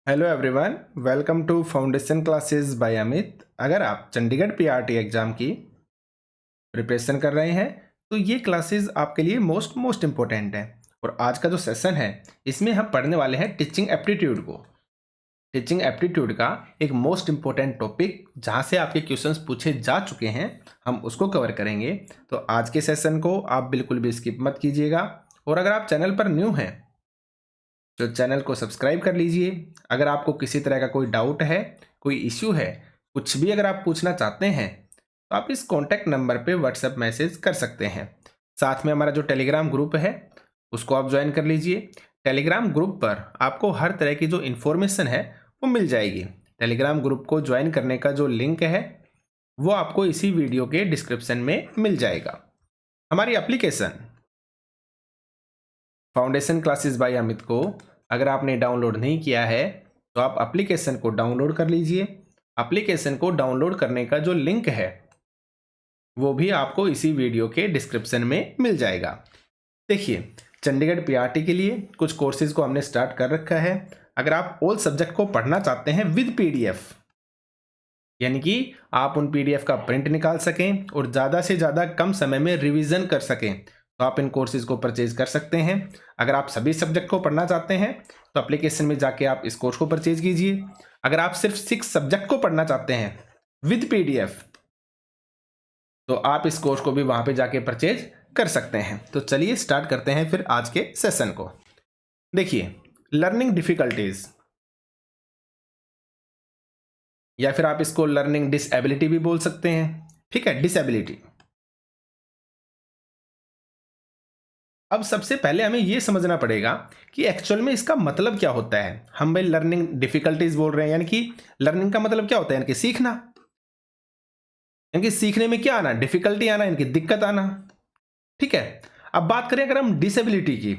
Hello everyone, welcome to foundation classes by Amit. अगर आप Chandigarh PRT exam की प्रिपरेशन कर रहे हैं तो ये क्लासेस आपके लिए मोस्ट इम्पोर्टेंट है। और आज का जो सेशन है इसमें हम पढ़ने वाले हैं टीचिंग एप्टीट्यूड को। टीचिंग एप्टीट्यूड का एक मोस्ट इम्पोर्टेंट टॉपिक जहाँ से आपके क्वेश्चंस पूछे जा चुके हैं, हम उसको कवर करेंगे। तो आज के सेशन को आप बिल्कुल भी स्किप मत कीजिएगा। और अगर आप चैनल पर न्यू हैं तो चैनल को सब्सक्राइब कर लीजिए। अगर आपको किसी तरह का कोई डाउट है, कोई इश्यू है, कुछ भी अगर आप पूछना चाहते हैं तो आप इस कॉन्टैक्ट नंबर पे व्हाट्सएप मैसेज कर सकते हैं। साथ में हमारा जो टेलीग्राम ग्रुप है उसको आप ज्वाइन कर लीजिए। टेलीग्राम ग्रुप पर आपको हर तरह की जो इन्फॉर्मेशन है वो मिल जाएगी। टेलीग्राम ग्रुप को ज्वाइन करने का जो लिंक है वो आपको इसी वीडियो के डिस्क्रिप्शन में मिल जाएगा। हमारी application foundation classes by Amit को अगर आपने डाउनलोड नहीं किया है तो आप एप्लीकेशन को डाउनलोड कर लीजिए। एप्लीकेशन को डाउनलोड करने का जो लिंक है वो भी आपको इसी वीडियो के डिस्क्रिप्शन में मिल जाएगा। देखिए, चंडीगढ़ पीआरटी के लिए कुछ कोर्सेज को हमने स्टार्ट कर रखा है। अगर आप ऑल सब्जेक्ट को पढ़ना चाहते हैं विद पीडीएफ, यानी कि आप उन पीडीएफ का प्रिंट निकाल सकें और ज़्यादा से ज़्यादा कम समय में रिवीजन कर सकें, तो आप इन कोर्सेज को परचेज कर सकते हैं। अगर आप सभी सब्जेक्ट को पढ़ना चाहते हैं तो एप्लीकेशन में जाके आप इस कोर्स को परचेज कीजिए। अगर आप सिर्फ 6 सब्जेक्ट को पढ़ना चाहते हैं विद पीडीएफ तो आप इस कोर्स को भी वहां पे जाके परचेज कर सकते हैं। तो चलिए स्टार्ट करते हैं फिर आज के सेशन को। देखिए, लर्निंग डिफिकल्टीज या फिर आप इसको लर्निंग डिसेबिलिटी भी बोल सकते हैं। ठीक है, डिसेबिलिटी। अब सबसे पहले हमें यह समझना पड़ेगा कि एक्चुअल में इसका मतलब क्या होता है। हम भाई लर्निंग डिफिकल्टीज बोल रहे हैं, यानी कि लर्निंग का मतलब क्या होता है, यानी कि सीखना। यानी कि सीखने में क्या आना, डिफिकल्टी आना, यानी कि दिक्कत आना। ठीक है, अब बात करें अगर हम डिसेबिलिटी की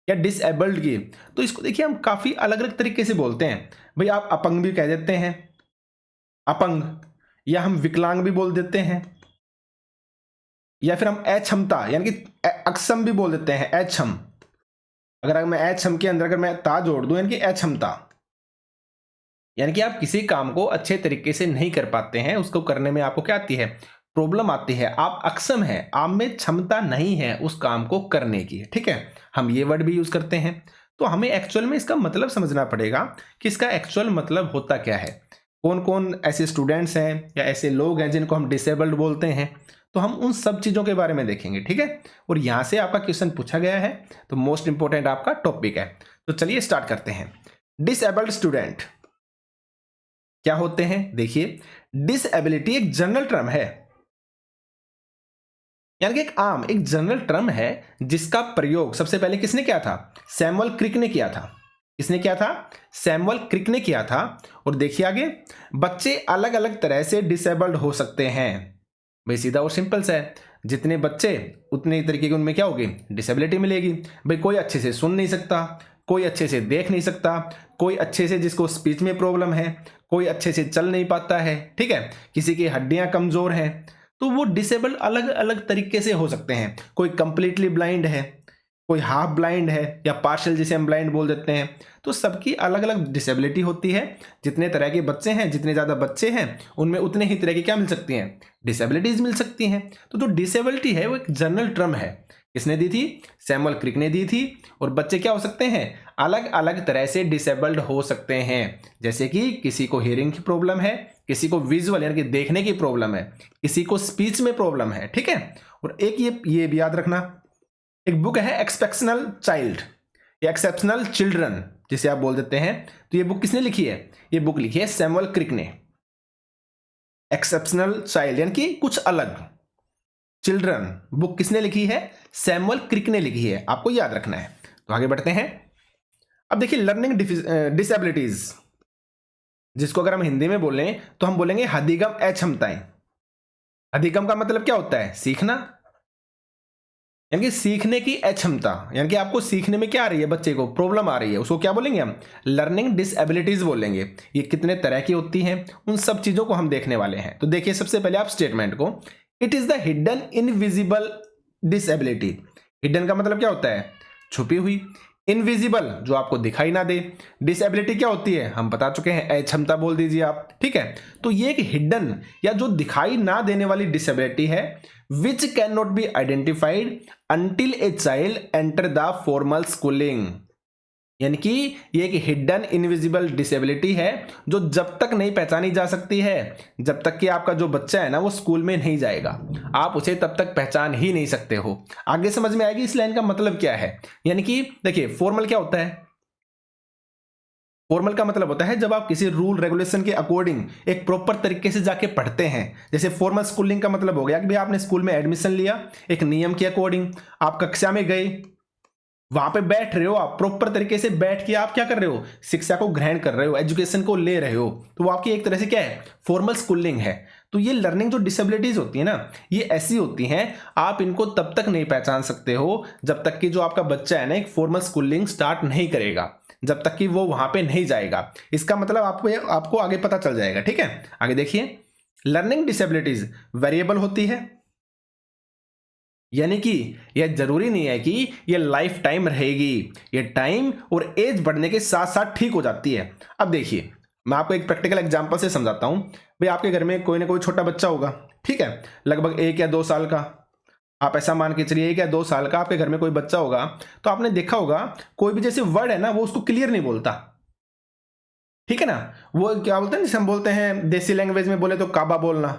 या डिसेबल्ड की, तो इसको देखिए हम काफी अलग अलग तरीके से बोलते हैं। भाई आप अपंग भी कह देते हैं, अपंग, या हम विकलांग भी बोल देते हैं, या फिर हम अक्षमता यानी कि अक्षम भी बोल देते हैं, अक्षम। अगर मैं अक्षम के अंदर अगर मैं ता जोड़ दूं, यानी कि अक्षमता, यानी कि आप किसी काम को अच्छे तरीके से नहीं कर पाते हैं, उसको करने में आपको क्या आती है, प्रॉब्लम आती है, आप अक्षम है, आप में क्षमता नहीं है उस काम को करने की। ठीक है, हम ये वर्ड भी यूज करते हैं। तो हमें एक्चुअल में इसका मतलब समझना पड़ेगा कि इसका एक्चुअल मतलब होता क्या है। कौन कौन ऐसे स्टूडेंट्स हैं या ऐसे लोग हैं जिनको हम डिसेबल्ड बोलते हैं, तो हम उन सब चीजों के बारे में देखेंगे। ठीक है, और यहां से आपका क्वेश्चन पूछा गया है तो मोस्ट इंपोर्टेंट आपका टॉपिक है। तो चलिए स्टार्ट करते हैं। डिसेबल्ड स्टूडेंट क्या होते हैं। देखिए, डिसेबिलिटी एक जनरल टर्म है, यानी कि एक जनरल टर्म है जिसका प्रयोग सबसे पहले किसने किया था, सैमुअल क्रिक ने किया था। किसने किया था, सैमुअल क्रिक ने किया था। और देखिए आगे, बच्चे अलग अलग तरह से डिसेबल्ड हो सकते हैं। भाई सीधा और सिंपल सा है, जितने बच्चे उतने तरीके की उनमें क्या होगी, डिसेबिलिटी मिलेगी। भाई कोई अच्छे से सुन नहीं सकता, कोई अच्छे से देख नहीं सकता, कोई अच्छे से जिसको स्पीच में प्रॉब्लम है, कोई अच्छे से चल नहीं पाता है। ठीक है, किसी की हड्डियां कमजोर हैं, तो वो डिसेबल्ड अलग अलग तरीके से हो सकते हैं। कोई कंप्लीटली ब्लाइंड है, कोई हाफ ब्लाइंड है, या पार्शियल जिसे हम ब्लाइंड बोल देते हैं। तो सबकी अलग अलग डिसेबिलिटी होती है। जितने तरह के बच्चे हैं, जितने ज़्यादा बच्चे हैं, उनमें उतने ही तरह की क्या मिल सकती हैं, डिसेबिलिटीज मिल सकती हैं। तो जो डिसेबिलिटी है वो एक जनरल टर्म है। किसने दी थी, सैमुअल क्रिक ने दी थी। और बच्चे क्या हो सकते हैं, अलग अलग तरह से डिसेबल्ड हो सकते हैं। जैसे कि किसी को हियरिंग की प्रॉब्लम है, किसी को विजुअल यानी कि देखने की प्रॉब्लम है, किसी को स्पीच में प्रॉब्लम है। ठीक है, और एक ये भी याद रखना, एक बुक है एक्सेप्शनल चाइल्ड या एक्सेप्शनल चिल्ड्रन जिसे आप बोल देते हैं। तो ये बुक किसने लिखी है, ये बुक लिखी है सैमुअल क्रिक ने। एक्सेप्शनल चाइल्ड यानी कि कुछ अलग, चिल्ड्रन बुक किसने लिखी है, सैमुअल क्रिक ने लिखी है। आपको याद रखना है। तो आगे बढ़ते हैं। अब देखिए, लर्निंग डिसेबिलिटीज, जिसको अगर हम हिंदी में बोलें तो हम बोलेंगे अधिगम अक्षमताएं। अधिगम का मतलब क्या होता है, सीखना, यानी कि सीखने की अक्षमता, यानी कि आपको सीखने में क्या आ रही है, बच्चे को प्रॉब्लम आ रही है, उसको क्या बोलेंगे हम, लर्निंग डिसेबिलिटीज बोलेंगे। ये कितने तरह की होती हैं, उन सब चीजों को हम देखने वाले हैं। तो देखिए सबसे पहले आप स्टेटमेंट को, it is the hidden invisible disability. Hidden का मतलब क्या होता है, छुपी हुई, इनविजिबल जो आपको दिखाई ना दे। डिसेबिलिटी क्या होती है हम बता चुके हैं, अक्षमता बोल दीजिए आप, ठीक है। तो ये एक हिडन या जो दिखाई ना देने वाली डिसेबिलिटी है, which can not be identified until a child enter the formal schooling. यानी कि ये एक हिडन इनविजिबल डिसेबिलिटी है जो जब तक नहीं पहचानी जा सकती है, जब तक कि आपका जो बच्चा है ना वो स्कूल में नहीं जाएगा, आप उसे तब तक पहचान ही नहीं सकते हो। आगे समझ में आएगी इस लाइन का मतलब क्या है। यानी कि देखिए फॉर्मल क्या होता है, फॉर्मल का मतलब होता है जब आप किसी रूल रेगुलेशन के अकॉर्डिंग एक प्रॉपर तरीके से जाके पढ़ते हैं। जैसे फॉर्मल स्कूलिंग का मतलब हो गया कि भाई आपने स्कूल में एडमिशन लिया, एक नियम के अकॉर्डिंग आप कक्षा में गए, वहां पे बैठ रहे हो, आप प्रॉपर तरीके से बैठ के आप क्या कर रहे हो, शिक्षा को ग्रहण कर रहे हो, एजुकेशन को ले रहे हो, तो वो आपकी एक तरह से क्या है, फॉर्मल स्कूलिंग है। तो ये लर्निंग जो डिसेबिलिटीज होती है ना, ये ऐसी होती हैं, आप इनको तब तक नहीं पहचान सकते हो जब तक कि जो आपका बच्चा है ना एक फॉर्मल स्कूलिंग स्टार्ट नहीं करेगा, जब तक कि वो वहां पे नहीं जाएगा। इसका मतलब आपको आगे पता चल जाएगा, ठीक है। आगे देखिए, लर्निंग डिसेबिलिटीज वेरिएबल होती है, यानी कि यह जरूरी नहीं है कि यह लाइफ टाइम रहेगी, यह टाइम और एज बढ़ने के साथ साथ ठीक हो जाती है। अब देखिए मैं आपको एक प्रैक्टिकल एग्जांपल से समझाता हूं। भाई आपके घर में कोई ना कोई छोटा बच्चा होगा, ठीक है, लगभग 1 या 2 साल का, आप ऐसा मान के चलिए 1 या 2 साल का आपके घर में कोई बच्चा होगा, तो आपने देखा होगा कोई भी जैसे वर्ड है ना वो उसको क्लियर नहीं बोलता, ठीक है ना। वो क्या बोलते हैं, जैसे हम बोलते हैं देसी लैंग्वेज में बोले तो काबा बोलना,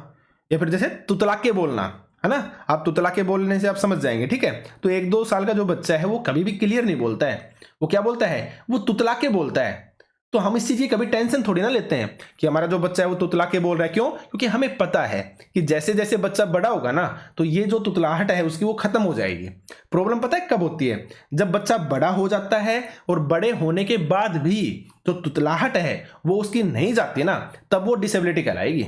या फिर जैसे तुतला के बोलना, है ना। आप तुतला के बोलने से आप समझ जाएंगे, ठीक है। तो 1-2 साल का जो बच्चा है वो कभी भी क्लियर नहीं बोलता है, वो क्या बोलता है, वो तुतला के बोलता है। तो हम इस चीज की कभी टेंशन थोड़ी ना लेते हैं कि हमारा जो बच्चा है वो तुतला के बोल रहा है। क्यों? क्योंकि हमें पता है कि जैसे जैसे बच्चा बड़ा होगा ना तो ये जो तुतलाहट है उसकी वो खत्म हो जाएगी। प्रॉब्लम पता है कब होती है, जब बच्चा बड़ा हो जाता है और बड़े होने के बाद भी जो तुतलाहट है वो उसकी नहीं जाती ना, तब वो डिसेबिलिटी कहलाएगी।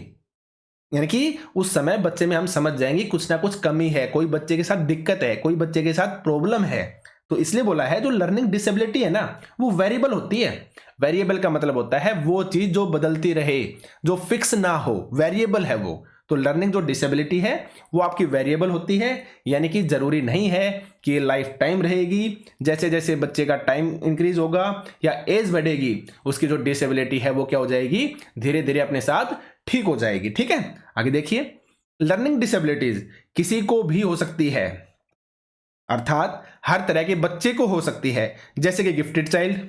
यानी कि उस समय बच्चे में हम समझ जाएंगे कुछ ना कुछ कमी है, कोई बच्चे के साथ दिक्कत है, कोई बच्चे के साथ प्रॉब्लम है। तो इसलिए बोला है जो लर्निंग डिसेबिलिटी है ना वो वेरिएबल होती है। वेरिएबल का मतलब होता है वो चीज जो बदलती रहे, जो फिक्स ना हो, वेरिएबल है वो। तो लर्निंग जो डिसेबिलिटी है वो आपकी वेरिएबल होती है, यानी कि जरूरी नहीं है कि लाइफ टाइम रहेगी। जैसे जैसे बच्चे का टाइम इंक्रीज होगा या एज बढ़ेगी उसकी जो डिसेबिलिटी है वो क्या हो जाएगी, धीरे धीरे अपने साथ ठीक हो जाएगी, ठीक है। आगे देखिए, लर्निंग डिसेबिलिटीज किसी को भी हो सकती है, अर्थात हर तरह के बच्चे को हो सकती है, जैसे कि गिफ्टेड चाइल्ड।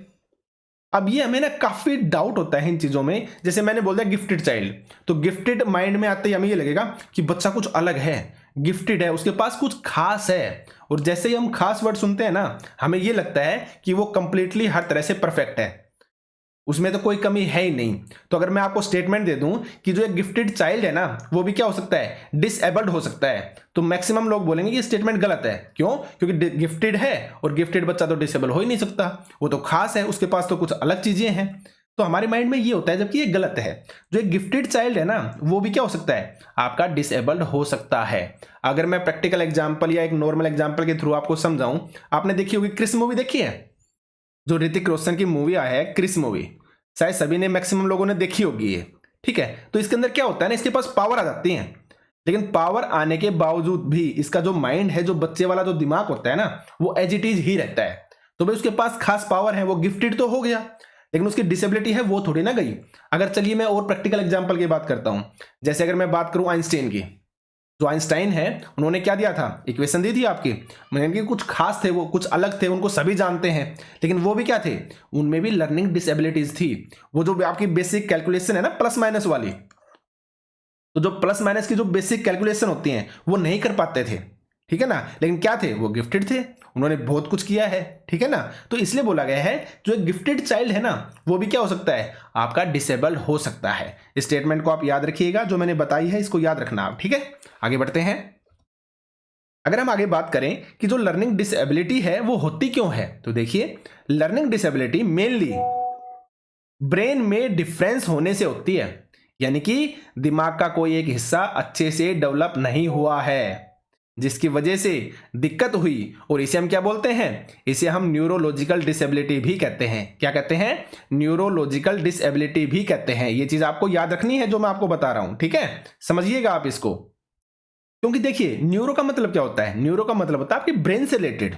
अब ये हमें ना काफी डाउट होता है इन चीजों में। जैसे मैंने बोल दिया गिफ्टेड चाइल्ड, तो गिफ्टेड माइंड में आते ही हमें ये लगेगा कि बच्चा कुछ अलग है, गिफ्टेड है, उसके पास कुछ खास है। और जैसे ही हम खास वर्ड सुनते हैं ना हमें ये लगता है कि वो कंप्लीटली हर तरह से परफेक्ट है, उसमें तो कोई कमी है ही नहीं। तो अगर मैं आपको स्टेटमेंट दे दूं कि जो एक गिफ्टेड चाइल्ड है ना वो भी क्या हो सकता है, डिसेबल्ड हो सकता है, तो मैक्सिमम लोग बोलेंगे कि स्टेटमेंट गलत है। क्यों? क्योंकि गिफ्टेड है और गिफ्टेड बच्चा तो डिसेबल हो ही नहीं सकता, वो तो खास है, उसके पास तो कुछ अलग चीजें हैं। तो हमारे माइंड में ये होता है, जबकि ये गलत है। जो एक गिफ्टेड चाइल्ड है ना वो भी क्या हो सकता है, आपका डिसेबल्ड हो सकता है। अगर मैं प्रैक्टिकल एग्जाम्पल या एक नॉर्मल एग्जाम्पल के थ्रू आपको समझाऊं, आपने देखी होगी क्रिस मूवी, देखी है जो ऋतिक रोशन की मूवी आया है क्रिस मूवी, शायद सभी ने, मैक्सिमम लोगों ने देखी होगी ये, ठीक है। तो इसके अंदर क्या होता है ना, इसके पास पावर आ जाती है, लेकिन पावर आने के बावजूद भी इसका जो माइंड है, जो बच्चे वाला जो दिमाग होता है ना वो एज इट इज ही रहता है। तो भाई उसके पास खास पावर है, वो गिफ्टेड तो हो गया, लेकिन उसकी डिसेबिलिटी है वो थोड़ी ना गई। अगर चलिए मैं और प्रैक्टिकल एग्जाम्पल की बात करता हूं, जैसे अगर मैं बात करूं आइंस्टाइन की, जो आइंस्टाइन है उन्होंने क्या दिया था, इक्वेशन दी थी आपकी, मतलब कि कुछ खास थे, वो कुछ अलग थे, उनको सभी जानते हैं, लेकिन वो भी क्या थे, उनमें भी लर्निंग डिसेबिलिटीज थी। वो जो आपकी बेसिक कैलकुलेशन है ना प्लस माइनस वाली, तो जो प्लस माइनस की जो बेसिक कैलकुलेशन होती हैं वो नहीं कर पाते थे, ठीक है ना, लेकिन क्या थे, वो गिफ्टेड थे, उन्होंने बहुत कुछ किया है, ठीक है ना। तो इसलिए बोला गया है जो एक गिफ्टेड चाइल्ड है ना वो भी क्या हो सकता है, आपका डिसेबल हो सकता है। इस स्टेटमेंट को आप याद रखिएगा, जो मैंने बताई है इसको याद रखना आप, ठीक है। आगे बढ़ते हैं। अगर हम आगे बात करें कि जो लर्निंग डिसेबिलिटी है वो होती क्यों है, तो देखिए लर्निंग डिसेबिलिटी मेनली ब्रेन में डिफरेंस होने से होती है, यानी कि दिमाग का कोई एक हिस्सा अच्छे से डेवलप नहीं हुआ है जिसकी वजह से दिक्कत हुई, और इसे हम क्या बोलते हैं, इसे हम न्यूरोलॉजिकल डिसेबिलिटी भी कहते हैं। क्या कहते हैं, न्यूरोलॉजिकल डिसेबिलिटी भी कहते हैं। ये चीज आपको याद रखनी है जो मैं आपको बता रहा हूं, ठीक है, समझिएगा आप इसको। क्योंकि देखिए न्यूरो का मतलब क्या होता है, न्यूरो का मतलब होता है आपके ब्रेन से रिलेटेड।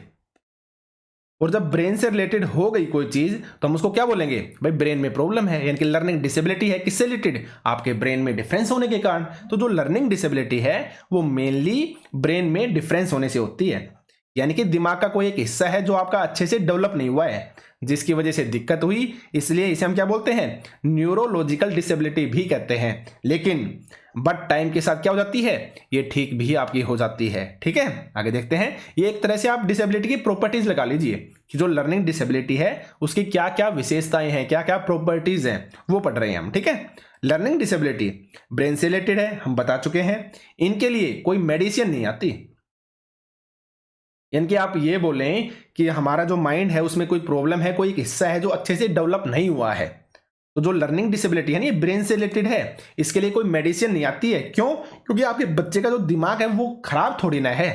और जब ब्रेन से रिलेटेड हो गई कोई चीज तो हम उसको क्या बोलेंगे, भाई ब्रेन में प्रॉब्लम है, यानी कि लर्निंग डिसेबिलिटी है। किससे रिलेटेड, आपके ब्रेन में डिफरेंस होने के कारण। तो जो लर्निंग डिसेबिलिटी है वो मेनली ब्रेन में डिफरेंस होने से होती है, यानी कि दिमाग का कोई एक हिस्सा है जो आपका अच्छे से डेवलप नहीं हुआ है, जिसकी वजह से दिक्कत हुई, इसलिए इसे हम क्या बोलते हैं, न्यूरोलॉजिकल डिसेबिलिटी भी कहते हैं। लेकिन बट टाइम के साथ क्या हो जाती है, ये ठीक भी आपकी हो जाती है। ठीक है, आगे देखते हैं। ये एक तरह से आप डिसेबिलिटी की प्रॉपर्टीज लगा लीजिए कि जो लर्निंग डिसेबिलिटी है उसकी क्या क्या विशेषताएं हैं, क्या क्या प्रॉपर्टीज हैं, वो पढ़ रहे हैं हम। ठीक है, लर्निंग डिसेबिलिटी ब्रेन से रिलेटेड है, हम बता चुके हैं। इनके लिए कोई मेडिसिन नहीं आती, यानी कि आप ये बोलें कि हमारा जो माइंड है उसमें कोई प्रॉब्लम है, कोई एक हिस्सा है जो अच्छे से डेवलप नहीं हुआ है। तो जो लर्निंग डिसेबिलिटी है ना, ये ब्रेन से रिलेटेड है, इसके लिए कोई मेडिसिन नहीं आती है। क्यों? क्योंकि आपके बच्चे का जो दिमाग है वो खराब थोड़ी ना है।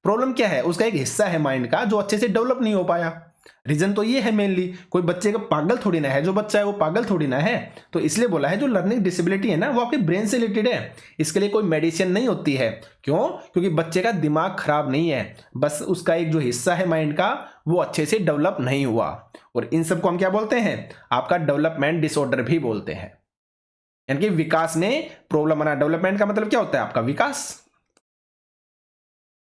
प्रॉब्लम क्या है, उसका एक हिस्सा है माइंड का जो अच्छे से डेवलप नहीं हो पाया। रीजन तो ये है मेनली, कोई बच्चे का पागल थोड़ी ना है, जो बच्चा है वो पागल थोड़ी ना है। तो इसलिए बोला है जो लर्निंग डिसेबिलिटी है ना वो आपके ब्रेन से रिलेटेड है, इसके लिए कोई मेडिसिन नहीं होती है। क्यों? क्योंकि बच्चे का दिमाग खराब नहीं है, बस उसका एक जो हिस्सा है माइंड का वो अच्छे से डेवलप नहीं हुआ। और इन सबको हम क्या बोलते हैं, आपका डेवलपमेंट डिसऑर्डर भी बोलते हैं, यानी कि विकास में प्रॉब्लम आना। डेवलपमेंट का मतलब क्या होता है, आपका विकास,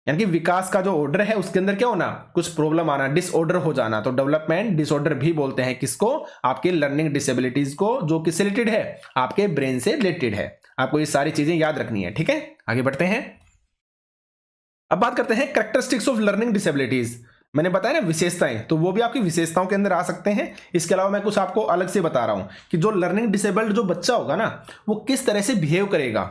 यानी कि विकास का जो ऑर्डर है उसके अंदर क्या होना, कुछ प्रॉब्लम आना, डिसऑर्डर हो जाना। तो डेवलपमेंट डिसऑर्डर भी बोलते हैं किसको, आपके लर्निंग डिसेबिलिटीज को, जो किससे रिलेटेड है, आपके ब्रेन से रिलेटेड है। आपको ये सारी चीजें याद रखनी है। ठीक है, आगे बढ़ते हैं। अब बात करते हैं कैरेक्टरिस्टिक्स ऑफ लर्निंग डिसेबिलिटीज। मैंने बताया ना विशेषताएं, तो वो भी आपकी विशेषताओं के अंदर आ सकते हैं। इसके अलावा मैं कुछ आपको अलग से बता रहा हूं कि जो लर्निंग डिसेबल्ड जो बच्चा होगा ना वो किस तरह से बिहेव करेगा,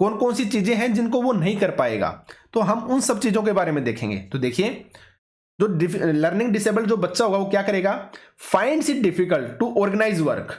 कौन कौन सी चीजें हैं जिनको वो नहीं कर पाएगा। तो हम उन सब चीजों के बारे में देखेंगे। तो देखिए, जो लर्निंग डिसेबल्ड जो बच्चा होगा वो क्या करेगा, finds it difficult to organise work,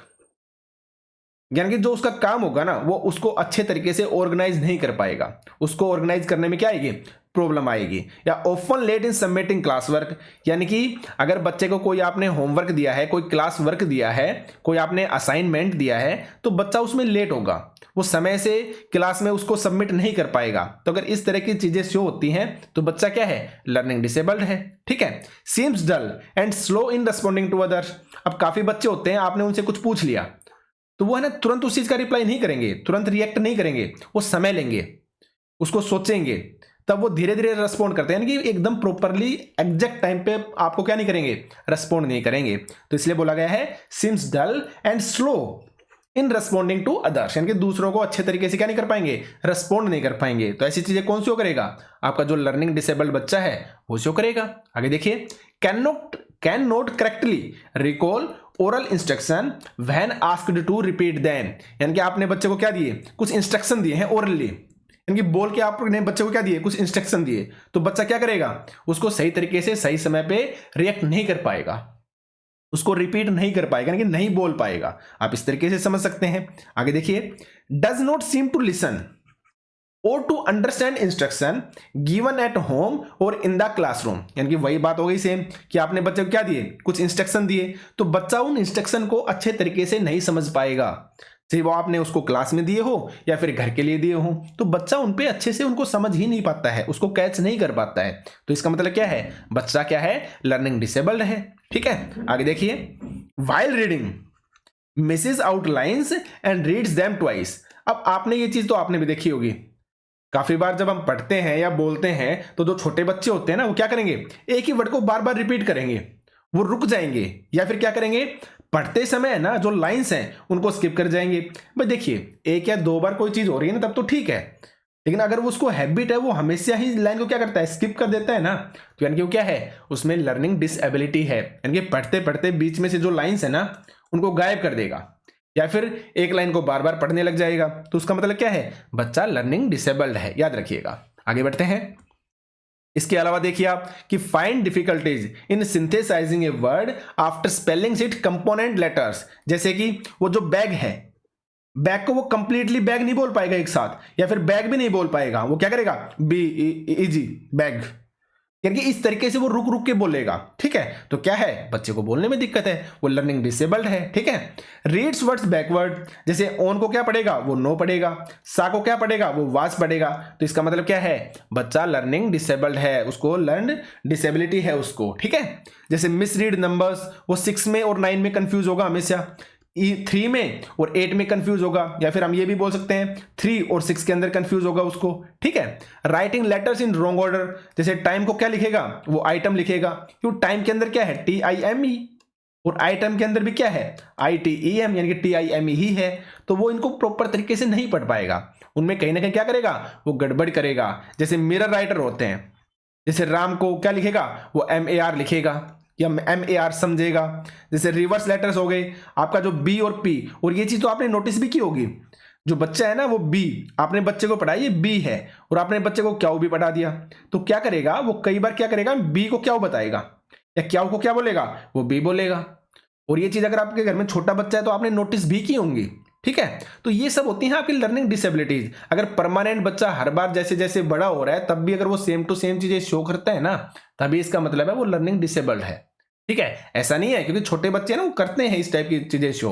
यानी कि जो उसका काम होगा ना वो उसको अच्छे तरीके से ऑर्गेनाइज नहीं कर पाएगा, उसको ऑर्गेनाइज करने में क्या आएगी, प्रॉब्लम आएगी। या ऑफन लेट इन सबमिटिंग क्लास वर्क, यानी कि अगर बच्चे को कोई आपने होमवर्क दिया है, कोई क्लास वर्क दिया है, कोई आपने असाइनमेंट दिया है, तो बच्चा उसमें लेट होगा, वो समय से क्लास में उसको सबमिट नहीं कर पाएगा। तो अगर इस तरह की चीजें शो होती हैं तो बच्चा क्या है, लर्निंग डिसेबल्ड है। ठीक है, seems dull and slow in responding to others. अब काफी बच्चे होते हैं, आपने उनसे कुछ पूछ लिया तो वो है ना तुरंत उस चीज का रिप्लाई नहीं करेंगे, तुरंत रिएक्ट नहीं करेंगे, वो समय लेंगे, उसको सोचेंगे, तब वो धीरे धीरे रेस्पॉन्ड करते हैं, यानी कि एकदम प्रॉपरली एग्जैक्ट टाइम पे आपको क्या नहीं करेंगे, रेस्पॉन्ड नहीं करेंगे। तो इसलिए बोला गया है seems dull and slow in responding to others, यानी कि दूसरों को अच्छे तरीके से क्या नहीं कर पाएंगे, रेस्पॉन्ड नहीं कर पाएंगे। तो ऐसी चीजें कौन सी करेगा, आपका जो लर्निंग डिसेबल्ड बच्चा है वो शो करेगा। आगे देखिए, can not correctly recall oral instruction when asked to repeat them, यानी कि आपने बच्चे को क्या दिए, कुछ इंस्ट्रक्शन दिए हैं ओरली, यानी कि बोल के आपने बच्चे को क्या दिए, कुछ इंस्ट्रक्शन दिए, तो बच्चा क्या करेगा, उसको सही तरीके से सही समय पे रिएक्ट नहीं कर पाएगा, उसको रिपीट नहीं कर पाएगा, यानी कि नहीं बोल पाएगा। आप इस तरीके से समझ सकते हैं। आगे देखिए, does not seem to listen और to understand instruction given at home और इन द क्लासरूम, यानी कि वही बात हो गई सेम कि आपने बच्चे को क्या दिए, कुछ इंस्ट्रक्शन दिए, तो बच्चा उन इंस्ट्रक्शन को अच्छे तरीके से नहीं समझ पाएगा, चाहे वो आपने उसको क्लास में दिए हो या फिर घर के लिए दिए हो, तो बच्चा उन पे अच्छे से उनको समझ ही नहीं पाता है, उसको कैच नहीं कर पाता है। तो इसका मतलब क्या है, बच्चा क्या है, लर्निंग डिसेबल्ड है। ठीक है, आगे देखिए, while reading Mrs out lines and reads them twice. अब आपने ये चीज तो आपने भी देखी होगी, काफी बार जब हम पढ़ते हैं या बोलते हैं तो जो छोटे बच्चे होते हैं ना वो क्या करेंगे, एक ही वर्ड को बार बार रिपीट करेंगे, वो रुक जाएंगे, या फिर क्या करेंगे, पढ़ते समय है ना जो लाइंस हैं उनको स्किप कर जाएंगे। भाई देखिए, एक या दो बार कोई चीज हो रही है ना तब तो ठीक है, लेकिन अगर वो उसको हैबिट है, वो हमेशा ही लाइन को क्या करता है, स्किप कर देता है ना, तो यानी कि वो क्या है, उसमें लर्निंग डिसएबिलिटी है, यानी कि पढ़ते पढ़ते बीच में से जो लाइंस है ना उनको गायब कर देगा, या फिर एक लाइन को बार बार पढ़ने लग जाएगा। तो उसका मतलब क्या है, बच्चा लर्निंग डिसेबल्ड है, याद रखिएगा। आगे बढ़ते हैं। इसके अलावा देखिए आप कि find difficulties in synthesising a word after spelling it component letters, जैसे कि वो जो बैग है, बैग को वो कंप्लीटली बैग नहीं बोल पाएगा एक साथ, या फिर बैग भी नहीं बोल पाएगा, वो क्या करेगा, बी इजी बैग, यानी कि इस तरीके से वो रुक रुक के बोलेगा, ठीक है। तो क्या है, बच्चे को बोलने में दिक्कत है, वो लर्निंग डिसेबल्ड है, ठीक है। रीड्स वर्ड्स बैकवर्ड, जैसे ऑन को क्या पढ़ेगा, वो नो पढ़ेगा, सा को क्या पढ़ेगा, वो वास पढ़ेगा। तो इसका मतलब क्या है, बच्चा लर्निंग डिसेबल्ड है, उसको लर्न डिसेबिलिटी है उसको, ठीक है। जैसे मिसरीड नंबर्स, वो 6 में और 9 में कंफ्यूज होगा हमेशा, 3 में और 8 में कंफ्यूज होगा, या फिर हम ये भी बोल सकते हैं 3 और 6 के अंदर कंफ्यूज होगा उसको, ठीक है। Writing letters in wrong order, जैसे टाइम को क्या लिखेगा, वो आइटम लिखेगा, क्योंकि टाइम के अंदर क्या है, TIME, और आइटम के अंदर भी क्या है, ITEM, यानी कि TIME ही है। तो वो इनको प्रॉपर तरीके से नहीं पढ़ पाएगा, उनमें कहीं ना कहीं क्या करेगा, वो गड़बड़ करेगा। जैसे मिरर राइटर होते हैं, जैसे राम को क्या लिखेगा, वो MAR लिखेगा या MAR समझेगा। जैसे रिवर्स लेटर्स हो गए आपका, जो B और P, और ये चीज तो आपने नोटिस भी की होगी, जो बच्चा है ना वो B, आपने बच्चे को पढ़ाया ये B है, और आपने बच्चे को क्याऊ भी पढ़ा दिया, तो क्या करेगा वो, कई बार क्या करेगा, B को क्याऊ बताएगा, या क्याऊ को क्या बोलेगा, वो B बोलेगा। और ये चीज अगर आपके घर में छोटा बच्चा है तो आपने नोटिस भी की होंगी, ठीक है। तो ये सब होती हैं आपकी लर्निंग डिसेबिलिटीज। अगर परमानेंट बच्चा हर बार जैसे जैसे बड़ा हो रहा है तब भी अगर वो सेम टू सेम चीजें शो करता है ना, तभी इसका मतलब है वो लर्निंग डिसेबल्ड है, ठीक है। ऐसा नहीं है, क्योंकि छोटे बच्चे ना वो करते हैं इस टाइप की चीजें शो,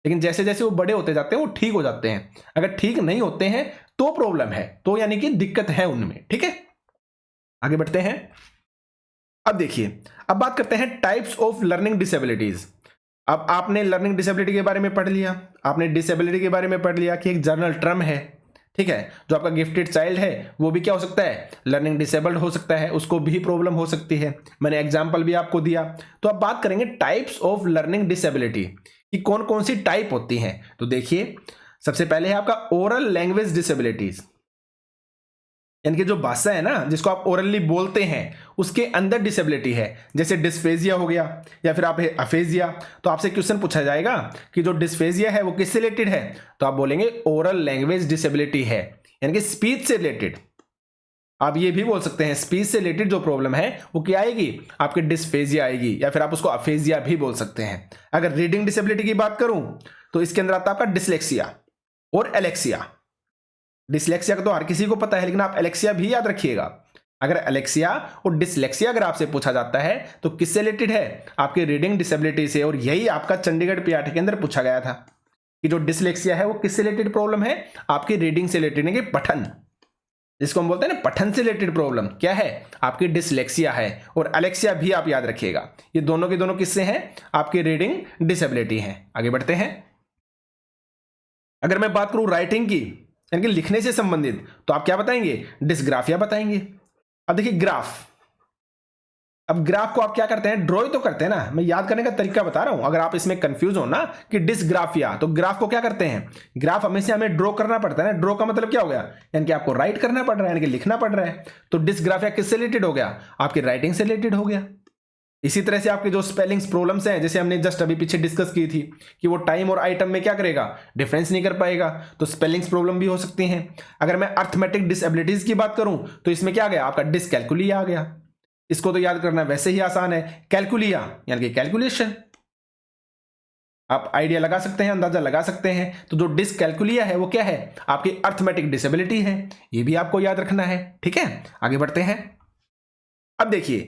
लेकिन जैसे जैसे वो बड़े होते जाते हैं वो ठीक हो जाते हैं। अगर ठीक नहीं होते हैं तो प्रॉब्लम है, तो यानी कि दिक्कत है उनमें, ठीक है। आगे बढ़ते हैं। अब देखिए, अब बात करते हैं टाइप्स ऑफ लर्निंग डिसेबिलिटीज। अब आपने लर्निंग डिसेबिलिटी के बारे में पढ़ लिया, आपने डिसेबिलिटी के बारे में पढ़ लिया कि एक जर्नल टर्म है, ठीक है। जो आपका गिफ्टेड चाइल्ड है वो भी क्या हो सकता है, लर्निंग डिसेबल्ड हो सकता है, उसको भी प्रॉब्लम हो सकती है। मैंने एग्जांपल भी आपको दिया। तो अब बात करेंगे टाइप्स ऑफ लर्निंग डिसेबिलिटी कि कौन कौन सी टाइप होती हैं। तो देखिए, सबसे पहले है आपका ओरल लैंग्वेज डिसेबिलिटीज, यानी कि जो भाषा है ना जिसको आप ओरली बोलते हैं उसके अंदर डिसेबिलिटी है। जैसे डिस्फेजिया हो गया, या फिर आप अफेजिया। तो आपसे क्वेश्चन पूछा जाएगा कि जो डिस्फेजिया है वो किससे रिलेटेड है, तो आप बोलेंगे ओरल लैंग्वेज डिसेबिलिटी है, यानी कि स्पीच से रिलेटेड। आप ये भी बोल सकते हैं स्पीच से रिलेटेड जो प्रॉब्लम है वो क्या आएगी, आपकी डिस्फेजिया आएगी, या फिर आप उसको अफेजिया भी बोल सकते हैं। अगर रीडिंग डिसेबिलिटी की बात करूं तो इसके अंदर आता है आपका डिसलेक्सिया और एलेक्सिया। डिसलेक्सिया का तो हर किसी को पता है, लेकिन आप एलेक्सिया भी याद रखिएगा। अगर एलेक्सिया और डिसलेक्सिया अगर आपसे पूछा जाता है तो किससे रिलेटेड है, आपकी रीडिंग डिसेबिलिटी से। और यही आपका चंडीगढ़ PRT के अंदर पूछा गया था कि जो डिसलेक्सिया है वो किससे रिलेटेड प्रॉब्लम है, आपकी रीडिंग से रिलेटेड है, पठन, जिसको हम बोलते हैं ना पठन से रिलेटेड प्रॉब्लम क्या है, आपकी डिसलेक्सिया है। और एलेक्सिया भी आप याद रखिएगा, ये दोनों के दोनों किससे हैं, आपकी रीडिंग डिसेबिलिटी है। आगे बढ़ते हैं। अगर मैं बात करूं राइटिंग की, यानी कि लिखने से संबंधित, तो आप क्या बताएंगे, डिस्ग्राफिया बताएंगे। अब देखिए ग्राफ, अब ग्राफ को आप क्या करते हैं, ड्रॉ तो करते हैं ना, मैं याद करने का तरीका बता रहा हूं। अगर आप इसमें कंफ्यूज हो ना कि डिस्ग्राफिया, तो ग्राफ को क्या करते हैं, ग्राफ हमेशा हमें ड्रॉ करना पड़ता है ना। ड्रॉ का मतलब क्या हो गया, यानी कि आपको राइट करना पड़ रहा है, यानी कि लिखना पड़ रहा है। तो डिस्ग्राफिया किससे रिलेटेड हो गया, आपकी राइटिंग से रिलेटेड हो गया। इसी तरह से आपके जो स्पेलिंग्स प्रॉब्लम्स हैं, जैसे हमने जस्ट अभी पीछे डिस्कस की थी कि वो टाइम और आइटम में क्या करेगा, डिफरेंस नहीं कर पाएगा, तो स्पेलिंग्स प्रॉब्लम भी हो सकती हैं। अगर मैं अर्थमेटिक डिसेबिलिटीज की बात करूं तो इसमें क्या आ गया, आपका डिसकैलकुलिया आ गया। इसको तो याद करना वैसे ही आसान है, कैलकुलिया यानी कि कैलकुलेशन। आप आइडिया लगा सकते हैं, अंदाजा लगा सकते हैं। तो जो डिसकैलकुलिया है वो क्या है, आपकी अर्थमेटिक डिसेबिलिटी है, ये भी आपको याद रखना है, ठीक है। आगे बढ़ते हैं। अब देखिए,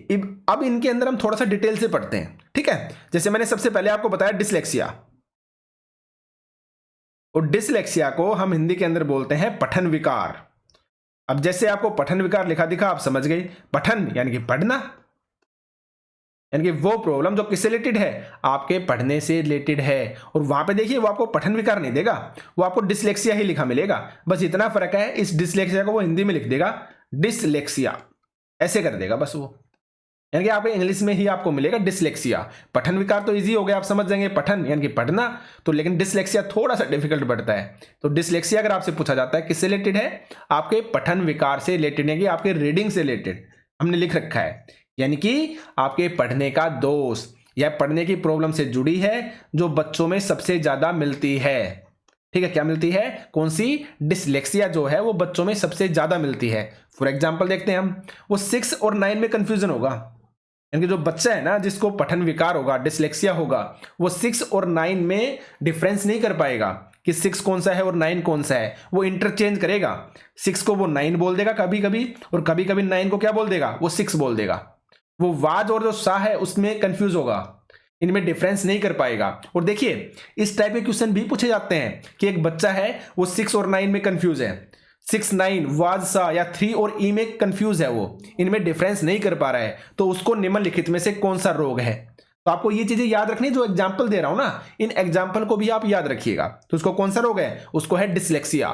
अब इनके अंदर हम थोड़ा सा डिटेल से पढ़ते हैं, ठीक है। जैसे मैंने सबसे पहले आपको बताया डिसलेक्सिया, और डिसलेक्सिया को हम हिंदी के अंदर बोलते हैं पठन विकार। अब जैसे आपको पठन विकार लिखा दिखा, आप समझ गए, पठन यानी कि पढ़ना, यानी कि वो प्रॉब्लम जो किससे रिलेटेड है, आपके पढ़ने से रिलेटेड है। और वहां पे देखिए वो आपको पठन विकार नहीं देगा, वो आपको डिसलेक्सिया ही लिखा मिलेगा। बस इतना फर्क है, इस डिसलेक्सिया को वो हिंदी में लिख देगा डिसलेक्सिया, ऐसे कर देगा बस वो, यानी कि आपके इंग्लिश में ही आपको मिलेगा डिसलेक्सिया। पठन विकार तो इजी हो गया, आप समझ जाएंगे, पठन यानी कि पढ़ना। तो लेकिन डिसलेक्सिया थोड़ा सा डिफिकल्ट पड़ता है। तो डिसलेक्सिया अगर आपसे पूछा जाता है किससे रिलेटेड है, आपके पठन विकार से रिलेटेड है, कि आपके रीडिंग से रिलेटेड हमने लिख रखा है, यानी कि आपके पढ़ने का दोष या पढ़ने की प्रॉब्लम से जुड़ी है, जो बच्चों में सबसे ज्यादा मिलती है, ठीक है। क्या मिलती है, कौन सी, डिसलेक्सिया जो है वो बच्चों में सबसे ज्यादा मिलती है। फॉर एग्जाम्पल देखते हैं हम, वो 6 और 9 में कंफ्यूजन होगा, यानी कि जो बच्चा है ना जिसको पठन विकार होगा, डिसलेक्सिया होगा, वो 6 और 9 में डिफरेंस नहीं कर पाएगा। कि 6 कौन सा है और 9 कौन सा है, वो इंटरचेंज करेगा। 6 को वो 9 बोल देगा कभी कभी, और कभी कभी 9 को क्या बोल देगा, वो 6 बोल देगा। वो वाज और जो सा है उसमें कंफ्यूज होगा, इनमें डिफरेंस नहीं कर पाएगा। और देखिए इस टाइप के क्वेश्चन भी पूछे जाते हैं कि एक बच्चा है वो 6 और 9 में कंफ्यूज है, 6 9 वाज सा या 3 और ई में कंफ्यूज है, वो इनमें डिफरेंस नहीं कर पा रहा है, तो उसको निम्नलिखित में से कौन सा रोग है। तो आपको ये चीजें याद रखनी, जो एग्जाम्पल दे रहा हूं ना, इन एग्जाम्पल को भी आप याद रखिएगा। तो उसको कौन सा रोग है, उसको है डिसलेक्सिया,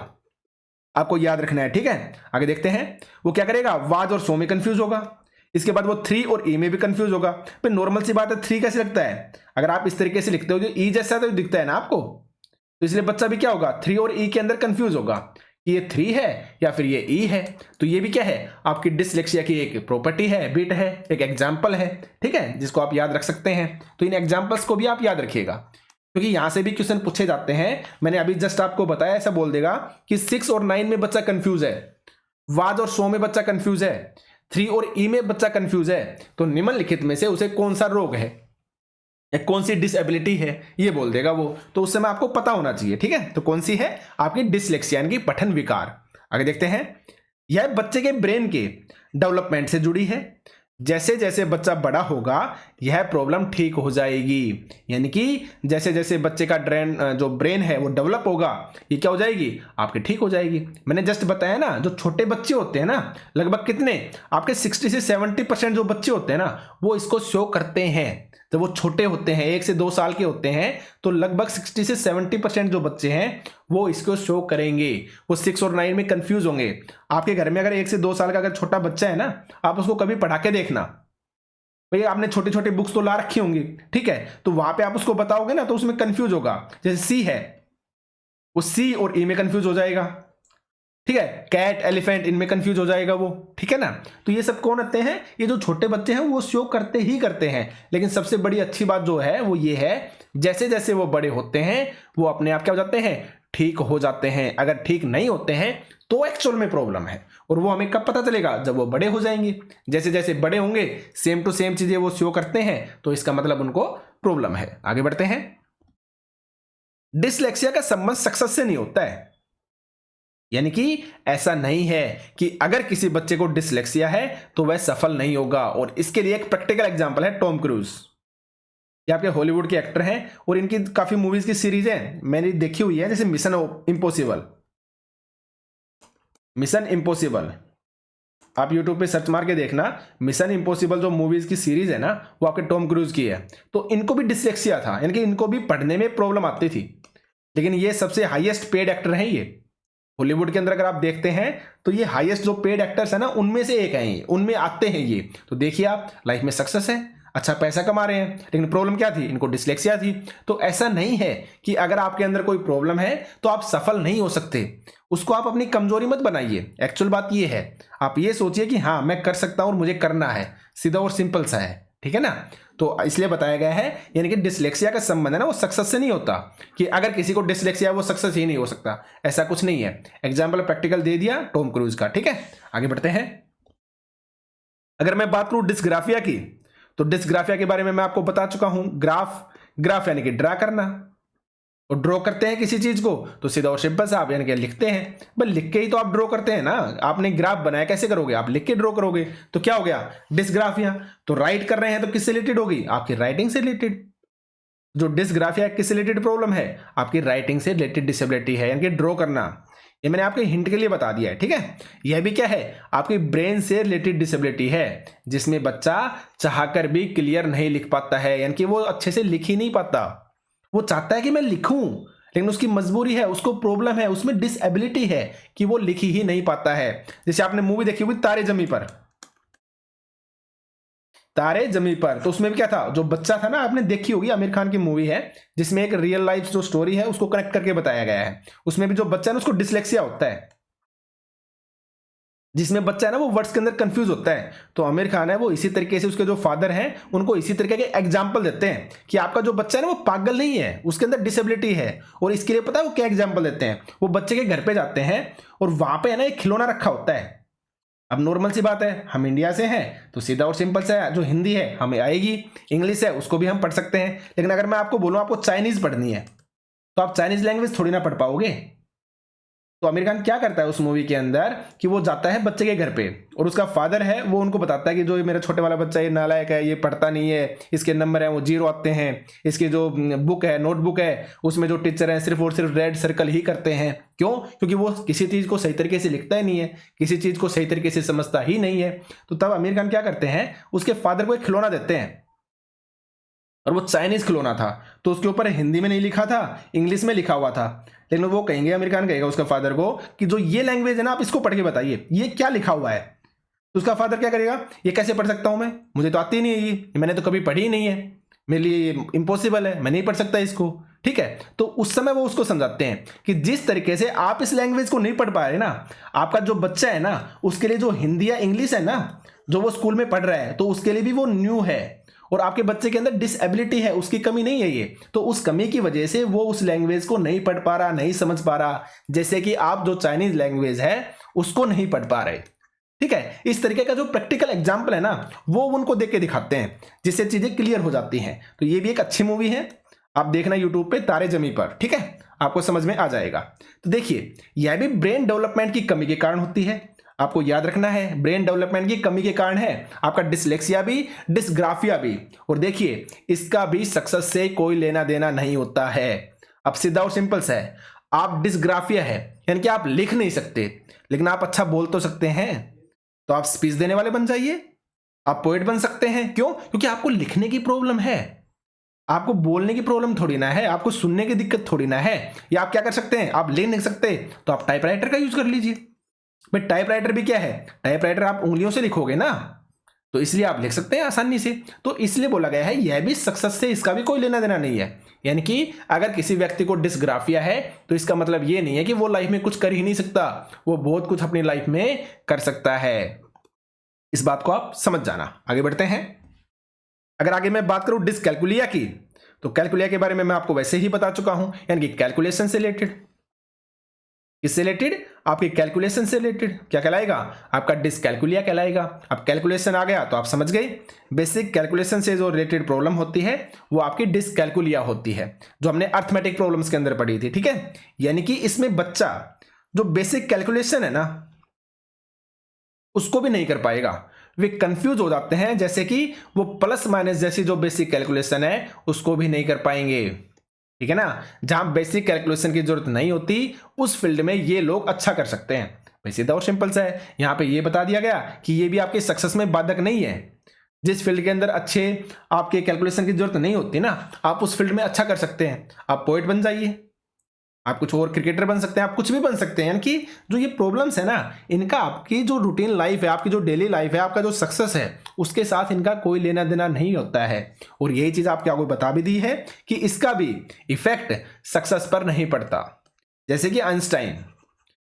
आपको याद रखना है, ठीक है। आगे देखते हैं, वो क्या करेगा, वाज और सो में कंफ्यूज होगा, इसके बाद वो 3 और ई में भी कंफ्यूज होगा। फिर नॉर्मल सी बात है, 3 कैसे लगता है, अगर आप इस तरीके से लिखते हो जो ई जैसा तो दिखता है ना आपको, तो इसलिए बच्चा भी क्या होगा, 3 और ई के अंदर कंफ्यूज होगा कि ये 3 है या फिर ये ई है। तो ये भी क्या है, आपकी डिसलेक्सिया की एक प्रॉपर्टी है, बिट है, एक एग्जाम्पल है, ठीक है, जिसको आप याद रख सकते हैं। तो इन एग्जाम्पल्स को भी आप याद रखिएगा, क्योंकि यहां से भी क्वेश्चन पूछे जाते हैं। मैंने अभी जस्ट आपको बताया, ऐसा बोल देगा कि 6 और 9 में बच्चा कंफ्यूज है, वाज और सो में बच्चा कंफ्यूज है, 3 और ई में बच्चा कंफ्यूज है, तो निम्नलिखित में से उसे कौन सा रोग है या कौन सी डिसेबिलिटी है, ये बोल देगा वो। तो उस समय आपको पता होना चाहिए, ठीक है। तो कौन सी है, आपकी डिसलेक्सिया यानी कि पठन विकार। आगे देखते हैं, यह बच्चे के ब्रेन के डेवलपमेंट से जुड़ी है, जैसे जैसे बच्चा बड़ा होगा यह प्रॉब्लम ठीक हो जाएगी, यानी कि जैसे जैसे बच्चे का जो ब्रेन है वो डेवलप होगा, ये क्या हो जाएगी, आपके ठीक हो जाएगी। मैंने जस्ट बताया ना, जो छोटे बच्चे होते हैं ना, लगभग कितने आपके 60 से 70% जो बच्चे होते हैं ना, वो इसको शो करते हैं। जब वो छोटे होते हैं, 1 से 2 साल के होते हैं, तो लगभग 60 से 70% जो बच्चे हैं वो इसको शो करेंगे। वो 6 और 9 में कंफ्यूज होंगे। आपके घर में अगर 1 से 2 साल का अगर छोटा बच्चा है ना, आप उसको कभी पढ़ा के देखना, भैया आपने छोटी छोटी बुक्स तो ला रखी होंगी, ठीक है, तो वहां पे आप उसको बताओगे ना, तो उसमें कंफ्यूज होगा। जैसे सी है, वो सी और ई में कंफ्यूज हो जाएगा, ठीक है, कैट एलिफेंट इनमें कंफ्यूज हो जाएगा वो, ठीक है ना। तो ये सब कौन होते हैं, ये जो छोटे बच्चे हैं वो शो करते ही करते हैं। लेकिन सबसे बड़ी अच्छी बात जो है वो ये है, जैसे जैसे वो बड़े होते हैं वो अपने आप क्या हो जाते हैं, ठीक हो जाते हैं। अगर ठीक नहीं होते हैं तो एक्चुअल में प्रॉब्लम है, और वो हमें कब पता चलेगा, जब वो बड़े हो जाएंगे। जैसे जैसे बड़े होंगे सेम टू सेम चीजें वो शो करते हैं, तो इसका मतलब उनको प्रॉब्लम है। आगे बढ़ते हैं, डिसलेक्सिया का संबंध सक्सेस से नहीं होता है, यानी कि ऐसा नहीं है कि अगर किसी बच्चे को डिसलेक्सिया है तो वह सफल नहीं होगा। और इसके लिए एक प्रैक्टिकल एग्जांपल है टॉम क्रूज। ये आपके हॉलीवुड के एक्टर हैं और इनकी काफी मूवीज की सीरीज है, मैंने देखी हुई है, जैसे मिशन इम्पॉसिबल। मिशन इम्पॉसिबल आप यूट्यूब पे सर्च मार के देखना, मिशन इम्पॉसिबल जो मूवीज की सीरीज है ना, वो आपके टॉम क्रूज की है। तो इनको भी डिसलेक्सिया था, यानी कि इनको भी पढ़ने में प्रॉब्लम आती थी, लेकिन ये सबसे हाईएस्ट पेड एक्टर हैं। ये हॉलीवुड के अंदर अगर आप देखते हैं तो ये हाईएस्ट जो पेड एक्टर्स है ना, उनमें से एक हैं ये, उनमें आते हैं ये। तो देखिए आप लाइफ में सक्सेस है, अच्छा पैसा कमा रहे हैं, लेकिन प्रॉब्लम क्या थी, इनको डिसलेक्सिया थी। तो ऐसा नहीं है कि अगर आपके अंदर कोई प्रॉब्लम है तो आप सफल नहीं हो सकते, उसको आप अपनी कमजोरी मत बनाइए। एक्चुअल बात ये है, आप ये सोचिए कि हाँ मैं कर सकता हूं और मुझे करना है, सीधा और सिंपल सा है, ठीक है ना। तो इसलिए बताया गया है, यानी कि डिसलेक्सिया का संबंध है ना वो सक्सेस से नहीं होता, कि अगर किसी को डिसलेक्सिया वो सक्सेस ही नहीं हो सकता, ऐसा कुछ नहीं है। एग्जाम्पल प्रैक्टिकल दे दिया टॉम क्रूज का, ठीक है। आगे बढ़ते हैं, अगर मैं बात करूं डिस्ग्राफिया की, तो डिस्ग्राफिया के बारे में मैं आपको बता चुका हूं। ग्राफ यानी कि ड्रा करना, और ड्रॉ करते हैं किसी चीज को तो सीधा और सिंपल से आप यानी कि लिखते हैं, बस लिख के ही तो आप ड्रॉ करते हैं ना। आपने ग्राफ बनाया, कैसे करोगे, आप लिख के ड्रॉ करोगे, तो क्या हो गया, डिस्ग्राफिया। तो राइट कर रहे हैं तो किससे रिलेटेड होगी, आपकी राइटिंग से रिलेटेड। जो डिस्ग्राफिया किससे रिलेटेड प्रॉब्लम है, आपकी राइटिंग से रिलेटेड डिसेबिलिटी है, यानी कि ड्रॉ करना। ये मैंने आपके हिंट के लिए बता दिया है, ठीक है। यह भी क्या है, आपकी ब्रेन से रिलेटेड डिसेबिलिटी है, जिसमें बच्चा चाहकर भी क्लियर नहीं लिख पाता है, यानी कि वो अच्छे से लिख ही नहीं पाता। वो चाहता है कि मैं लिखूं, लेकिन उसकी मजबूरी है, उसको प्रॉब्लम है, उसमें डिसेबिलिटी है कि वो लिख ही नहीं पाता है। जैसे आपने मूवी देखी होगी तारे जमी पर, तारे जमी पर, तो उसमें भी क्या था, जो बच्चा था ना, आपने देखी होगी, आमिर खान की मूवी है, जिसमें एक रियल लाइफ जो स्टोरी है उसको कनेक्ट करके बताया गया है। उसमें भी जो बच्चा है ना उसको डिसलेक्सिया होता है, जिसमें बच्चा है ना वो वर्ड्स के अंदर कंफ्यूज होता है। तो आमिर खान है वो इसी तरीके से उसके जो फादर हैं उनको इसी तरीके के एग्जाम्पल देते हैं कि आपका जो बच्चा है ना वो पागल नहीं है, उसके अंदर डिसेबिलिटी है। और इसके लिए पता है वो क्या एग्जाम्पल देते हैं, वो बच्चे के घर पे जाते हैं और वहां पे है ना एक खिलौना रखा होता है। अब नॉर्मल सी बात है, हम इंडिया से हैं तो सीधा और सिंपल सा है, जो हिंदी है हमें आएगी, इंग्लिश है उसको भी हम पढ़ सकते हैं। लेकिन अगर मैं आपको बोलूं आपको चाइनीज पढ़नी है, तो आप चाइनीज लैंग्वेज थोड़ी ना पढ़ पाओगे। तो आमिर खान क्या करता है उस मूवी के अंदर कि वो जाता है बच्चे के घर पे और उसका फादर है वो उनको बताता है कि जो ये मेरा छोटे वाला बच्चा ये नालायक है, ये पढ़ता नहीं है, इसके नंबर है वो 0 आते हैं, इसकी जो बुक है नोटबुक है उसमें जो टीचर है सिर्फ और सिर्फ रेड सर्कल ही करते हैं। क्यों? क्योंकि वो किसी चीज को सही तरीके से लिखता ही नहीं है, किसी चीज को सही तरीके से समझता ही नहीं है। तो तब आमिर खान क्या करते हैं, उसके फादर को एक खिलौना देते हैं और वो चाइनीज खिलौना था, तो उसके ऊपर हिंदी में नहीं लिखा था, इंग्लिश में लिखा हुआ था। लेकिन वो कहेंगे, आमिर खान कहेगा उसका फादर को कि जो ये लैंग्वेज है ना आप इसको पढ़ के बताइए ये क्या लिखा हुआ है। तो उसका फादर क्या करेगा, ये कैसे पढ़ सकता हूं मैं, मुझे तो आती नहीं है, ये मैंने तो कभी पढ़ी ही नहीं है, मेरे लिए ये इम्पॉसिबल है, मैं नहीं पढ़ सकता इसको। ठीक है, तो उस समय वो उसको समझाते हैं कि जिस तरीके से आप इस लैंग्वेज को नहीं पढ़ पा रहे ना, आपका जो बच्चा है ना उसके लिए जो हिंदी या इंग्लिश है ना जो वो स्कूल में पढ़ रहा है तो उसके लिए भी वो न्यू है, और आपके बच्चे के अंदर डिसएबिलिटी है, उसकी कमी नहीं है ये, तो उस कमी की वजह से वो उस लैंग्वेज को नहीं पढ़ पा रहा, नहीं समझ पा रहा, जैसे कि आप जो चाइनीज लैंग्वेज है उसको नहीं पढ़ पा रहे। ठीक है, इस तरीके का जो प्रैक्टिकल एग्जाम्पल है ना वो उनको देख के दिखाते हैं जिससे चीजें क्लियर हो जाती हैं। तो ये भी एक अच्छी मूवी है, आप देखना यूट्यूब पे तारे जमी पर। ठीक है, आपको समझ में आ जाएगा। तो देखिए यह भी ब्रेन डेवलपमेंट की कमी के कारण होती है, आपको याद रखना है, ब्रेन डेवलपमेंट की कमी के कारण है आपका डिसलेक्सिया भी, डिसग्राफिया भी। और देखिए इसका भी सक्सेस से कोई लेना देना नहीं होता है। अब सीधा और सिंपल सा है, आप डिसग्राफिया है यानी कि आप लिख नहीं सकते लेकिन आप अच्छा बोल तो सकते हैं, तो आप स्पीच देने वाले बन जाइए, आप पोएट बन सकते हैं। क्यों? क्योंकि आपको लिखने की प्रॉब्लम है, आपको बोलने की प्रॉब्लम थोड़ी ना है, आपको सुनने की दिक्कत थोड़ी ना है। या आप क्या कर सकते हैं, आप लिख नहीं सकते तो आप टाइपराइटर का यूज कर लीजिए। भाई टाइपराइटर भी क्या है, टाइपराइटर आप उंगलियों से लिखोगे ना, तो इसलिए आप लिख सकते हैं आसानी से। तो इसलिए बोला गया है यह भी सक्सेस से इसका भी कोई लेना देना नहीं है। यानी कि अगर किसी व्यक्ति को डिसग्राफिया है तो इसका मतलब ये नहीं है कि वो लाइफ में कुछ कर ही नहीं सकता, वो बहुत कुछ अपनी लाइफ में कर सकता है। इस बात को आप समझ जाना। आगे बढ़ते हैं। अगर आगे मैं बात करूं डिसकैलकुलिया की, तो कैलकुलिया के बारे में मैं आपको वैसे ही बता चुका हूं, यानी कि कैलकुलेशन से रिलेटेड, इससे रिलेटेड आपके कैलकुलेशन से रिलेटेड क्या कहलाएगा, आपका डिसकैलकुलिया कहलाएगा। अब कैलकुलेशन आ गया तो आप समझ गए, बेसिक कैलकुलेशन से जो रिलेटेड प्रॉब्लम होती है वो आपकी डिसकैलकुलिया होती है, जो हमने अर्थमेटिक प्रॉब्लम्स के अंदर पढ़ी थी। ठीक है, यानी कि इसमें बच्चा जो बेसिक कैलकुलेशन है ना उसको भी नहीं कर पाएगा, वे कंफ्यूज हो जाते हैं, जैसे कि वो प्लस माइनस जैसी जो बेसिक कैलकुलेशन है उसको भी नहीं कर पाएंगे। ठीक है ना, जहां बेसिक कैलकुलेशन की जरूरत नहीं होती उस फील्ड में ये लोग अच्छा कर सकते हैं। भाई सीधा और सिंपल सा है, यहां पे ये बता दिया गया कि ये भी आपके सक्सेस में बाधक नहीं है। जिस फील्ड के अंदर अच्छे आपके कैलकुलेशन की जरूरत नहीं होती ना, आप उस फील्ड में अच्छा कर सकते हैं। आप पोएट बन जाइए, आप कुछ और क्रिकेटर बन सकते हैं, आप कुछ भी बन सकते हैं। यानी कि जो ये प्रॉब्लम्स है ना इनका आपकी जो रूटीन लाइफ है, आपकी जो डेली लाइफ है, आपका जो सक्सेस है उसके साथ इनका कोई लेना देना नहीं होता है। और यही चीज आपको आपको बता भी दी है कि इसका भी इफेक्ट सक्सेस पर नहीं पड़ता। जैसे कि आइंस्टाइन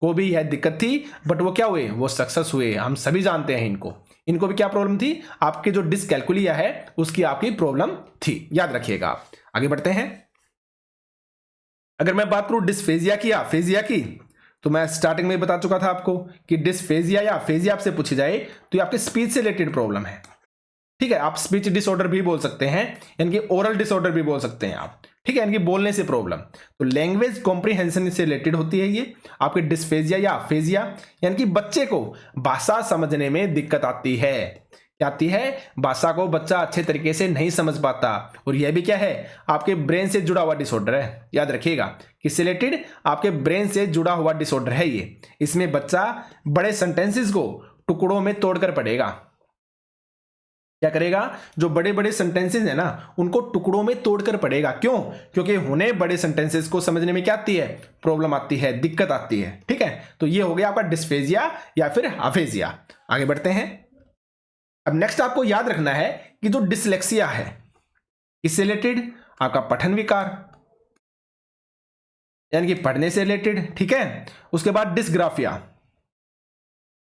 को भी यह दिक्कत थी बट वो क्या हुए, वो सक्सेस हुए, हम सभी जानते हैं इनको। इनको भी क्या प्रॉब्लम थी, आपकी जो डिसकैलकुलिया है उसकी आपकी प्रॉब्लम थी, याद रखिएगा आप। आगे बढ़ते हैं। अगर मैं बात करूं डिस्फेजिया की या फेजिया की, तो मैं स्टार्टिंग में बता चुका था आपको कि डिस्फेजिया या फेजिया आपसे पूछी जाए तो ये आपके स्पीच से रिलेटेड प्रॉब्लम है। ठीक है, आप स्पीच डिसऑर्डर भी बोल सकते हैं, यानी कि ओरल डिसऑर्डर भी बोल सकते हैं आप। ठीक है, यानी कि बोलने से प्रॉब्लम, तो लैंग्वेज कॉम्प्रिहेंशन से रिलेटेड होती है ये आपके डिस्फेजिया या फेजिया, यानी कि बच्चे को भाषा समझने में दिक्कत आती है। क्या आती है, भाषा को बच्चा अच्छे तरीके से नहीं समझ पाता। और यह भी क्या है, आपके ब्रेन से जुड़ा हुआ डिसऑर्डर है, याद रखिएगा। किससे रिलेटेड, आपके ब्रेन से जुड़ा हुआ डिसऑर्डर है ये। इसमें बच्चा बड़े सेंटेंसेस को टुकड़ों में तोड़कर पढ़ेगा। क्या करेगा, जो बड़े बड़े सेंटेंसेस है ना उनको टुकड़ों में तोड़कर पढ़ेगा। क्यों? क्योंकि उन्हें बड़े सेंटेंसेस को समझने में क्या आती है, प्रॉब्लम आती है, दिक्कत आती है। ठीक है, तो ये हो गया आपका डिस्फेजिया या फिर अफेजिया। आगे बढ़ते हैं। अब नेक्स्ट आपको याद रखना है कि जो डिसलेक्सिया है इससे रिलेटेड आपका पठन विकार, यानी कि पढ़ने से रिलेटेड। ठीक है, उसके बाद डिसग्राफिया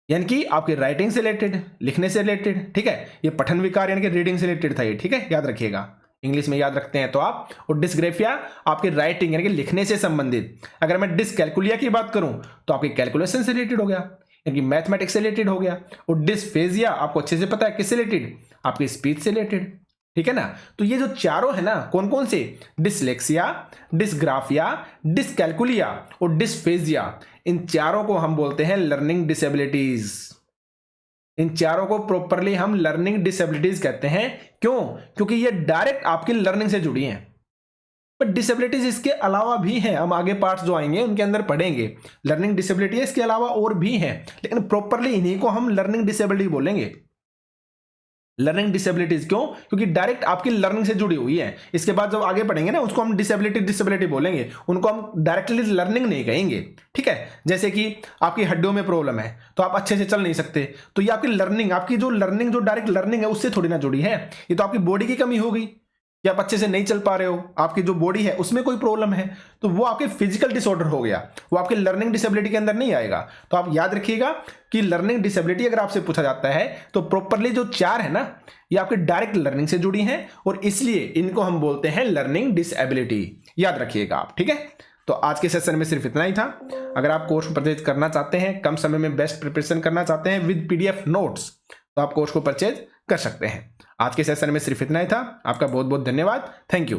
यानी कि आपके राइटिंग से रिलेटेड, लिखने से रिलेटेड। ठीक है, ये पठन विकार यानी कि रीडिंग से रिलेटेड था ये। ठीक है, याद रखिएगा, इंग्लिश में याद रखते हैं तो आप। और डिसग्राफिया आपके राइटिंग यानी कि लिखने से संबंधित। अगर मैं डिसकैलकुलिया की बात करूं तो आपकी कैलकुलेशन से रिलेटेड हो गया, यानी कि मैथमेटिक्स से रिलेटेड हो गया। और डिसफेजिया आपको अच्छे से पता है किससे रिलेटेड, आपकी स्पीच से रिलेटेड। ठीक है ना। तो ये जो चारों है ना, कौन कौन से, डिसलेक्सिया, डिसग्राफिया, डिसकैलकुलिया और डिसफेजिया, इन चारों को हम बोलते हैं लर्निंग डिसेबिलिटीज। इन चारों को प्रॉपरली हम लर्निंग डिसेबिलिटीज कहते हैं। क्यों? क्योंकि ये डायरेक्ट आपकी लर्निंग से जुड़ी हैं। बट डिसेबिलिटीज इसके अलावा भी हैं, हम आगे पार्ट्स जो आएंगे उनके अंदर पढ़ेंगे। लर्निंग डिसेबिलिटी इसके अलावा और भी हैं, लेकिन प्रॉपरली इन्हीं को हम लर्निंग डिसेबिलिटी बोलेंगे। लर्निंग डिसेबिलिटीज क्यों? क्योंकि डायरेक्ट आपकी लर्निंग से जुड़ी हुई है। इसके बाद जब आगे पढ़ेंगे ना, उसको हम डिसेबिलिटी बोलेंगे, उनको हम डायरेक्टली लर्निंग नहीं कहेंगे। ठीक है, जैसे कि आपकी हड्डियों में प्रॉब्लम है तो आप अच्छे से चल नहीं सकते, तो ये आपकी लर्निंग, आपकी जो लर्निंग, जो डायरेक्ट लर्निंग है उससे थोड़ी ना जुड़ी है। ये तो आपकी बॉडी की कमी हो गई कि आप अच्छे से नहीं चल पा रहे हो, आपकी जो बॉडी है उसमें कोई प्रॉब्लम है, तो वो आपके फिजिकल डिसऑर्डर हो गया, वो आपके लर्निंग डिसेबिलिटी के अंदर नहीं आएगा। तो आप याद रखिएगा कि लर्निंग डिसेबिलिटी अगर आपसे पूछा जाता है तो प्रॉपरली जो चार है ना, ये आपके डायरेक्ट लर्निंग से जुड़ी हैं और इसलिए इनको हम बोलते हैं लर्निंग डिसेबिलिटी। याद रखिएगा आप। ठीक है, तो आज के सेशन में सिर्फ इतना ही था। अगर आप कोर्स को परचेज करना चाहते हैं, कम समय में बेस्ट प्रिपरेशन करना चाहते हैं विद पीडीएफ नोट्स, तो आप कोर्स को परचेज कर सकते हैं। आज के सेशन में सिर्फ इतना ही था। आपका बहुत बहुत धन्यवाद। Thank you.